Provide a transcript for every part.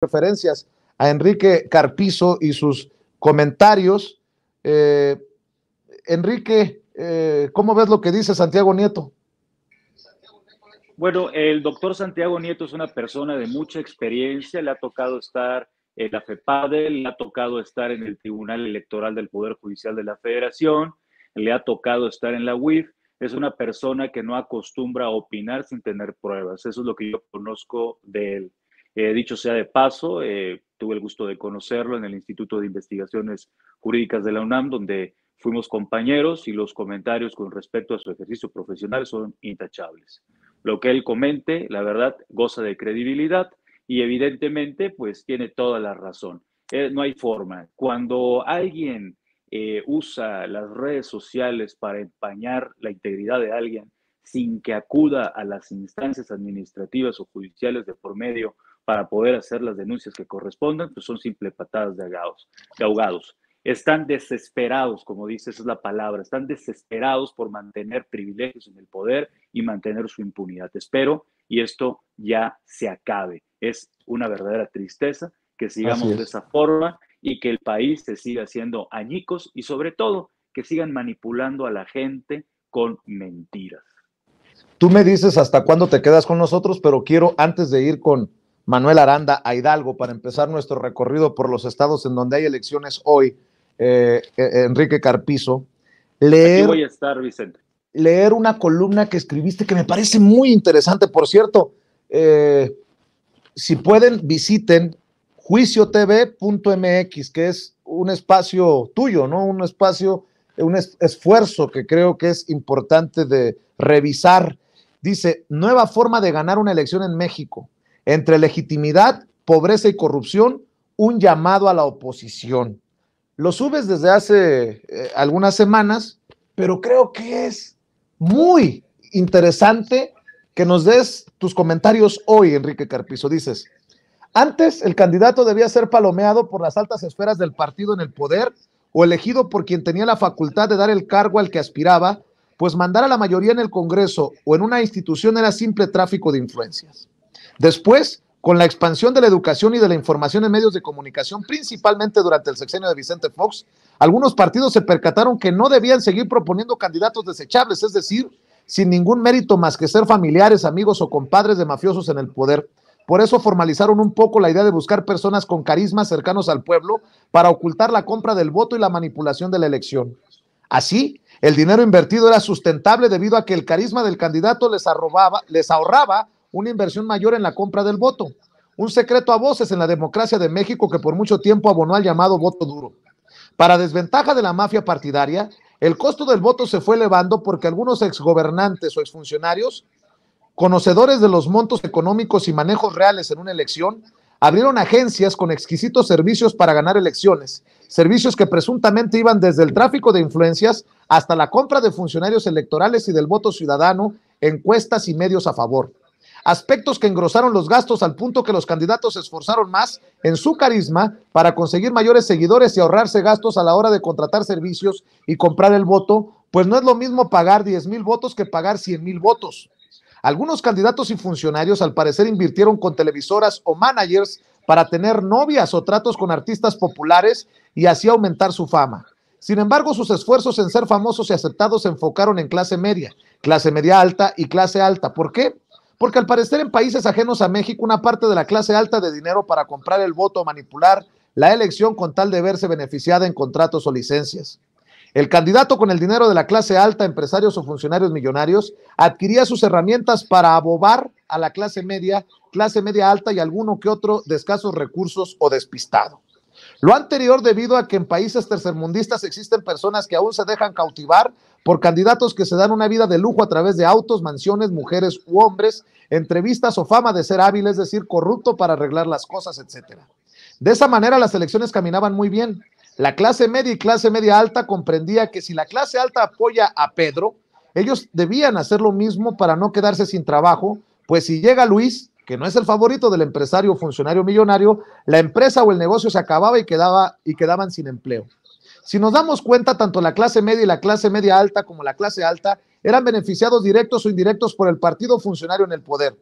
referencias a Enrique Carpizo y sus comentarios. Enrique, ¿cómo ves lo que dice Santiago Nieto? Bueno, el doctor Santiago Nieto es una persona de mucha experiencia, le ha tocado estar en la FEPADE, le ha tocado estar en el Tribunal Electoral del Poder Judicial de la Federación, le ha tocado estar en la UIF, es una persona que no acostumbra a opinar sin tener pruebas, eso es lo que yo conozco de él. Dicho sea de paso, tuve el gusto de conocerlo en el Instituto de Investigaciones Jurídicas de la UNAM, donde fuimos compañeros y los comentarios con respecto a su ejercicio profesional son intachables. Lo que él comente, la verdad, goza de credibilidad y evidentemente pues tiene toda la razón. No hay forma. Cuando alguien usa las redes sociales para empañar la integridad de alguien sin que acuda a las instancias administrativas o judiciales de por medio para poder hacer las denuncias que correspondan, pues son simple patadas de ahogados. Están desesperados, como dice, esa es la palabra, están desesperados por mantener privilegios en el poder y mantener su impunidad. Espero y esto ya se acabe. Es una verdadera tristeza que sigamos de esa forma y que el país se siga haciendo añicos y sobre todo que sigan manipulando a la gente con mentiras. Tú me dices hasta cuándo te quedas con nosotros, pero quiero, antes de ir con Manuel Aranda a Hidalgo para empezar nuestro recorrido por los estados en donde hay elecciones hoy, Enrique Carpizo, Aquí voy a estar, Vicente. Leer una columna que escribiste que me parece muy interesante. Por cierto, si pueden, visiten juiciotv.mx, que es un espacio tuyo, ¿no? Un espacio, un esfuerzo que creo que es importante de revisar. Dice, nueva forma de ganar una elección en México. Entre legitimidad, pobreza y corrupción, un llamado a la oposición. Lo subes desde hace algunas semanas, pero creo que es muy interesante que nos des tus comentarios hoy, Enrique Carpizo. Dices, antes el candidato debía ser palomeado por las altas esferas del partido en el poder o elegido por quien tenía la facultad de dar el cargo al que aspiraba, pues mandar a la mayoría en el Congreso o en una institución era simple tráfico de influencias. Después, con la expansión de la educación y de la información en medios de comunicación, principalmente durante el sexenio de Vicente Fox, algunos partidos se percataron que no debían seguir proponiendo candidatos desechables, es decir, sin ningún mérito más que ser familiares, amigos o compadres de mafiosos en el poder. Por eso formalizaron un poco la idea de buscar personas con carisma cercanos al pueblo para ocultar la compra del voto y la manipulación de la elección. Así, el dinero invertido era sustentable debido a que el carisma del candidato les ahorraba una inversión mayor en la compra del voto. Un secreto a voces en la democracia de México que por mucho tiempo abonó al llamado voto duro. Para desventaja de la mafia partidaria, el costo del voto se fue elevando porque algunos exgobernantes o exfuncionarios, conocedores de los montos económicos y manejos reales en una elección, abrieron agencias con exquisitos servicios para ganar elecciones, servicios que presuntamente iban desde el tráfico de influencias hasta la compra de funcionarios electorales y del voto ciudadano, encuestas y medios a favor. Aspectos que engrosaron los gastos al punto que los candidatos se esforzaron más en su carisma para conseguir mayores seguidores y ahorrarse gastos a la hora de contratar servicios y comprar el voto, pues no es lo mismo pagar 10,000 votos que pagar 100,000 votos. Algunos candidatos y funcionarios al parecer invirtieron con televisoras o managers para tener novias o tratos con artistas populares y así aumentar su fama. Sin embargo, sus esfuerzos en ser famosos y aceptados se enfocaron en clase media alta y clase alta. ¿Por qué? Porque al parecer en países ajenos a México una parte de la clase alta de dinero para comprar el voto o manipular la elección con tal de verse beneficiada en contratos o licencias. El candidato con el dinero de la clase alta, empresarios o funcionarios millonarios, adquiría sus herramientas para abobar a la clase media alta y alguno que otro de escasos recursos o despistado. Lo anterior debido a que en países tercermundistas existen personas que aún se dejan cautivar por candidatos que se dan una vida de lujo a través de autos, mansiones, mujeres u hombres, entrevistas o fama de ser hábil, es decir, corrupto para arreglar las cosas, etc. De esa manera las elecciones caminaban muy bien. La clase media y clase media alta comprendía que si la clase alta apoya a Pedro, ellos debían hacer lo mismo para no quedarse sin trabajo, pues si llega Luis, que no es el favorito del empresario o funcionario millonario, la empresa o el negocio se acababa y quedaban sin empleo. Si nos damos cuenta, tanto la clase media y la clase media alta como la clase alta eran beneficiados directos o indirectos por el partido funcionario en el poder.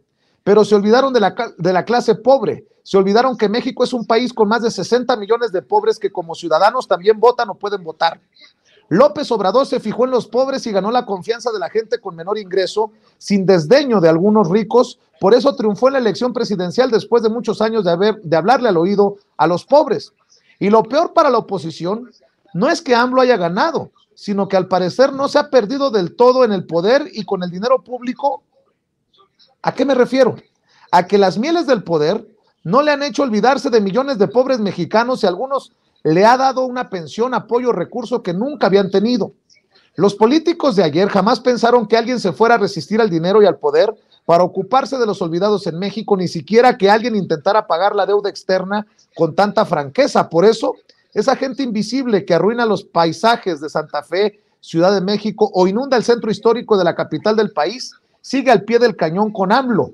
pero se olvidaron de la clase pobre, se olvidaron que México es un país con más de 60 millones de pobres que como ciudadanos también votan o pueden votar. López Obrador se fijó en los pobres y ganó la confianza de la gente con menor ingreso, sin desdeño de algunos ricos. Por eso triunfó en la elección presidencial después de muchos años de hablarle al oído a los pobres. Y lo peor para la oposición no es que AMLO haya ganado, sino que al parecer no se ha perdido del todo en el poder y con el dinero público. ¿A qué me refiero? A que las mieles del poder no le han hecho olvidarse de millones de pobres mexicanos y algunos le ha dado una pensión, apoyo, recurso que nunca habían tenido. Los políticos de ayer jamás pensaron que alguien se fuera a resistir al dinero y al poder para ocuparse de los olvidados en México, ni siquiera que alguien intentara pagar la deuda externa con tanta franqueza. Por eso, esa gente invisible que arruina los paisajes de Santa Fe, Ciudad de México o inunda el centro histórico de la capital del país, sigue al pie del cañón con AMLO.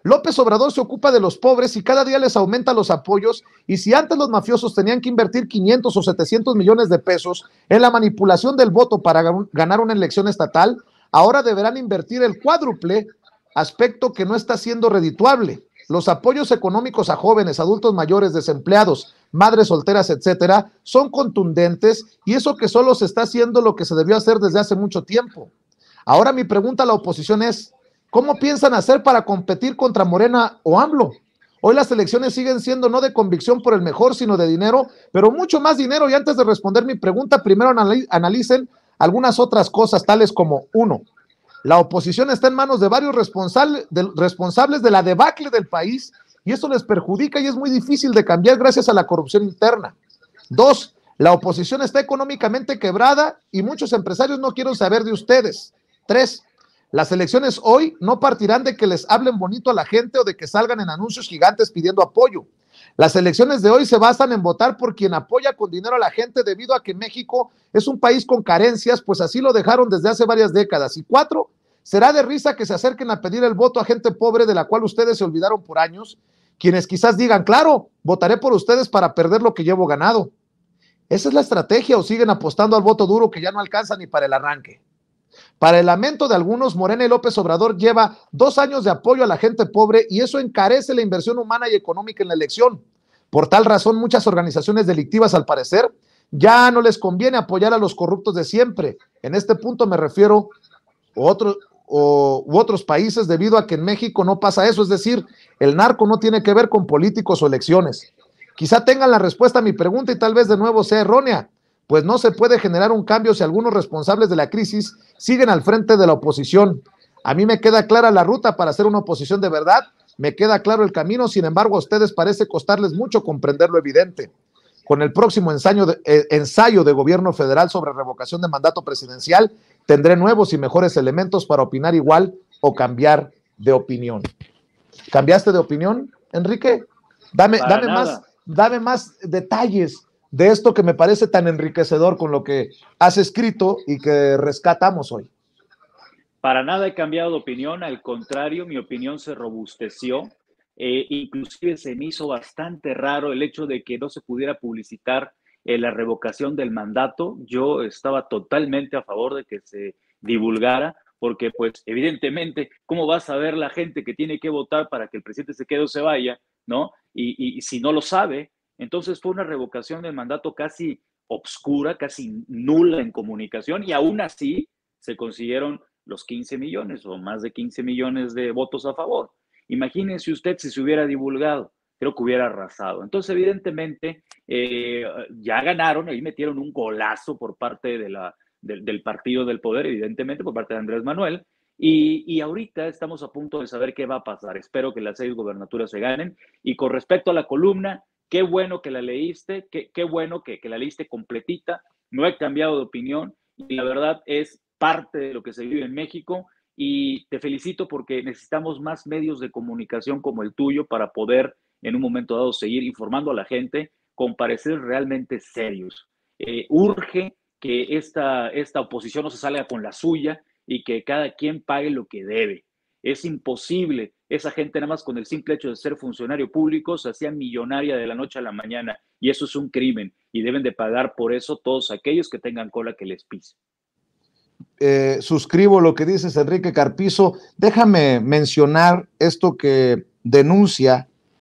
López Obrador se ocupa de los pobres y cada día les aumenta los apoyos, y si antes los mafiosos tenían que invertir 500 o 700 millones de pesos en la manipulación del voto para ganar una elección estatal, ahora deberán invertir el cuádruple, aspecto que no está siendo redituable. Los apoyos económicos a jóvenes, adultos mayores, desempleados, madres solteras, etcétera, son contundentes, y eso que solo se está haciendo lo que se debió hacer desde hace mucho tiempo. Ahora mi pregunta a la oposición es, ¿cómo piensan hacer para competir contra Morena o AMLO? Hoy las elecciones siguen siendo no de convicción por el mejor, sino de dinero, pero mucho más dinero. Y antes de responder mi pregunta, primero analicen algunas otras cosas, tales como, 1, la oposición está en manos de varios responsables de la debacle del país, y eso les perjudica y es muy difícil de cambiar gracias a la corrupción interna. 2, la oposición está económicamente quebrada y muchos empresarios no quieren saber de ustedes. 3, las elecciones hoy no partirán de que les hablen bonito a la gente o de que salgan en anuncios gigantes pidiendo apoyo. Las elecciones de hoy se basan en votar por quien apoya con dinero a la gente, debido a que México es un país con carencias, pues así lo dejaron desde hace varias décadas. Y 4, será de risa que se acerquen a pedir el voto a gente pobre de la cual ustedes se olvidaron por años, quienes quizás digan, claro, votaré por ustedes para perder lo que llevo ganado. ¿Esa es la estrategia o siguen apostando al voto duro que ya no alcanza ni para el arranque? Para el lamento de algunos, Morena y López Obrador lleva 2 años de apoyo a la gente pobre, y eso encarece la inversión humana y económica en la elección. Por tal razón, muchas organizaciones delictivas, al parecer, ya no les conviene apoyar a los corruptos de siempre. En este punto me refiero a otros países, debido a que en México no pasa eso, es decir, el narco no tiene que ver con políticos o elecciones. Quizá tengan la respuesta a mi pregunta y tal vez de nuevo sea errónea, pues no se puede generar un cambio si algunos responsables de la crisis siguen al frente de la oposición. A mí me queda clara la ruta para hacer una oposición de verdad, me queda claro el camino, sin embargo a ustedes parece costarles mucho comprender lo evidente. Con el próximo ensayo de gobierno federal sobre revocación de mandato presidencial, tendré nuevos y mejores elementos para opinar igual o cambiar de opinión. ¿Cambiaste de opinión, Enrique? Dame más detalles de esto que me parece tan enriquecedor con lo que has escrito y que rescatamos hoy. Para nada he cambiado de opinión, al contrario, mi opinión se robusteció. Inclusive se me hizo bastante raro el hecho de que no se pudiera publicitar la revocación del mandato. Yo estaba totalmente a favor de que se divulgara, porque pues evidentemente, ¿cómo va a saber la gente que tiene que votar para que el presidente se quede o se vaya, ¿no? Y si no lo sabe, entonces fue una revocación del mandato casi obscura, casi nula en comunicación, y aún así se consiguieron los 15 millones o más de 15 millones de votos a favor. Imagínense usted si se hubiera divulgado, creo que hubiera arrasado. Entonces, evidentemente, ya ganaron, ahí metieron un golazo por parte del partido del poder, evidentemente, por parte de Andrés Manuel, y ahorita estamos a punto de saber qué va a pasar. Espero que las 6 gubernaturas se ganen. Y con respecto a la columna, qué bueno que la leíste, qué bueno que la leíste completita. No he cambiado de opinión y la verdad es parte de lo que se vive en México, y te felicito porque necesitamos más medios de comunicación como el tuyo para poder en un momento dado seguir informando a la gente con pareceres realmente serios. Urge que esta oposición no se salga con la suya y que cada quien pague lo que debe. Es imposible. Esa gente nada más con el simple hecho de ser funcionario público se hacía millonaria de la noche a la mañana, y eso es un crimen y deben de pagar por eso todos aquellos que tengan cola que les pise. suscribo lo que dices, Enrique Carpizo. Déjame mencionar esto que denuncia